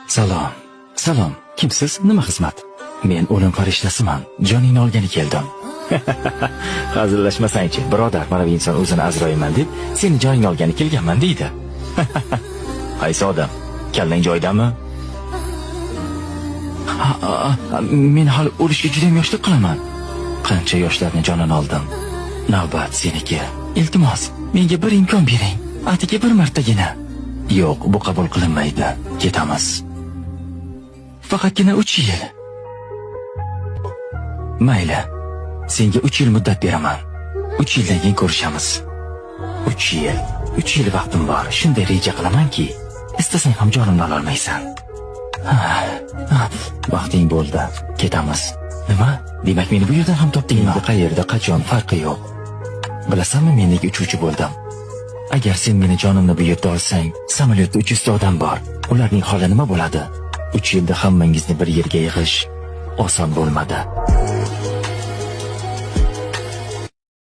Salom. Salom. Kimsiz? Nima xizmat? Men o'lim farishtasiman. Joningni olgani keldim. Hazillashmasangchi, birodar, mana bu inson o'zini Azroilman deb seni joningni olgani kelganman deydi. Qaysi odam? Kallang joydami? Men hali o'lishga juda ham yoshlik qilaman. Qancha yoshlarni jonini oldim. Navbat seniki. Iltimos, menga bir imkon bering. Atigi bir martagina. Yo'q, bu qabul qilinmaydi. Ketamiz. Faqatgina 3 yil. Mayli. Senga 3 yil muddat beraman. 3 yildan keyin ko'rishamiz. 3 yil. 3 yil vaqtim bor. Shunday reja qilamanki, istasang ham jonimni ola olmaysan. Vaqting bo'ldi. Ketamiz. Nima? Demak, meni bu yerdan ham topdingmi? Qayerda, qachon farqi yo'q. Bilasanmi, men nega uchuvchi bo'ldim? Agar sen meni jonimni bu yerda olsang, samolyotda 300 odam bor. Ularning holi nima bo'ladi? 3 yilda hammangizni bir yerga yig'ish oson bo'lmadi.